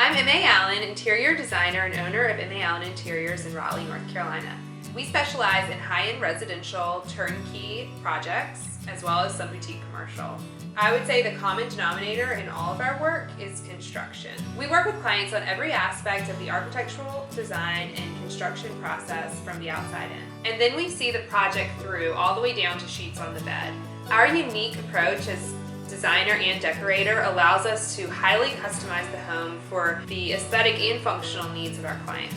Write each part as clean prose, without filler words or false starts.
I'm M.A. Allen, interior designer and owner of M.A. Allen Interiors in Raleigh, North Carolina. We specialize in high-end residential turnkey projects as well as some boutique commercial. I would say the common denominator in all of our work is construction. We work with clients on every aspect of the architectural design and construction process from the outside in. And then we see the project through all the way down to sheets on the bed. Our unique approach as designer and decorator allows us to highly customize the home for the aesthetic and functional needs of our clients.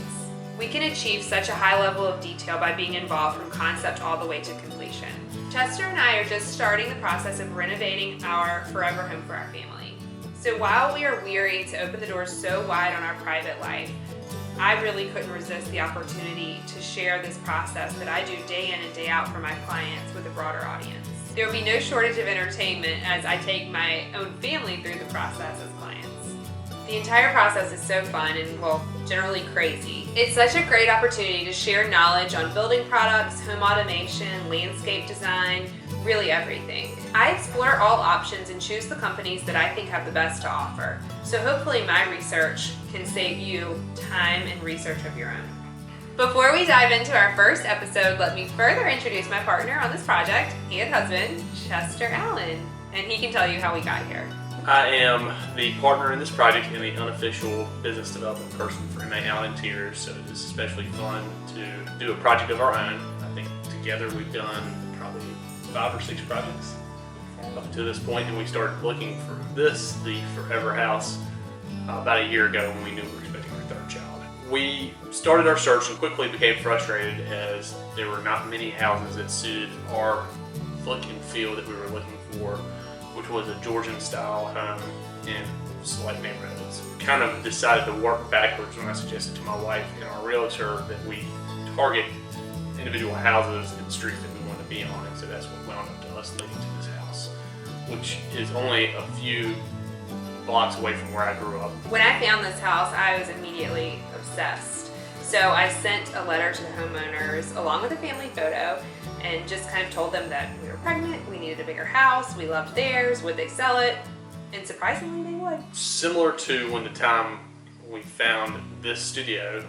We can achieve such a high level of detail by being involved from concept all the way to completion. Chester and I are just starting the process of renovating our forever home for our family. So while we are weary to open the doors so wide on our private life, I really couldn't resist the opportunity to share this process that I do day in and day out for my clients with a broader audience. There will be no shortage of entertainment as I take my own family through the process as clients. The entire process is so fun and, well, generally crazy. It's such a great opportunity to share knowledge on building products, home automation, landscape design, really everything. I explore all options and choose the companies that I think have the best to offer. So hopefully my research can save you time and research of your own. Before we dive into our first episode, let me further introduce my partner on this project and husband, Chester Allen, and he can tell you how we got here. I am the partner in this project and the unofficial business development person for M.A. Allen Interiors, so it's especially fun to do a project of our own. I think together we've done probably 5 or 6 projects up to this point, and we started looking for this, the forever house, about a year ago when we knew we were expecting our 3rd child. We started our search and quickly became frustrated as there were not many houses that suited our look and feel that we were looking for, which was a Georgian style home in select neighborhoods. Kind of decided to work backwards when I suggested to my wife and our realtor that we target individual houses and streets that we want to be on, and so that's what wound up to us leading to this house, which is only a few blocks away from where I grew up. When I found this house, I was immediately obsessed. So I sent a letter to the homeowners along with a family photo and just kind of told them that we were pregnant, we needed a bigger house, we loved theirs, would they sell it? And surprisingly, they would. Similar to when the time we found this studio,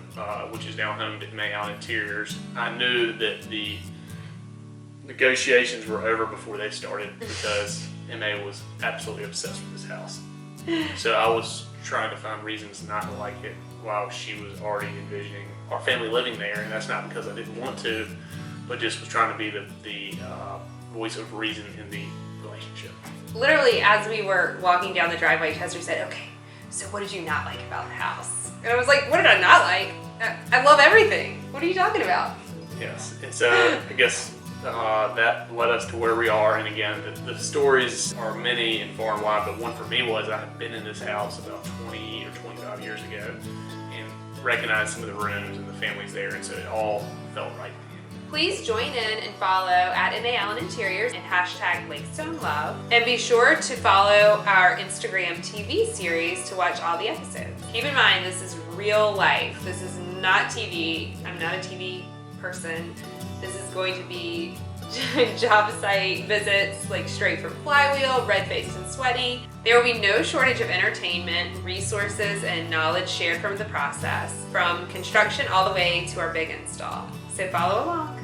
which is now home to M.A. Allen Interiors, I knew that the negotiations were over before they started because M.A. was absolutely obsessed with this house. So I was trying to find reasons not to like it while she was already envisioning our family living there, and that's not because I didn't want to, but just was trying to be the voice of reason in the relationship. Literally, as we were walking down the driveway, Chester said, "Okay, so what did you not like about the house?" And I was like, "What did I not like? I love everything. What are you talking about?" Yes, and so I guess that led us to where we are. And again, the stories are many and far and wide, but one for me was I had been in this house about 20 or 25 years ago and recognized some of the rooms and the families there, and so it all felt right. Please join in and follow at M.A. Allen Interiors and hashtag Lakestone Love. And be sure to follow our Instagram TV series to watch all the episodes. Keep in mind, this is real life. This is not TV. I'm not a TV person. This is going to be job site visits, like straight from Flywheel, red-faced and sweaty. There will be no shortage of entertainment, resources, and knowledge shared from the process, from construction all the way to our big install. So follow along.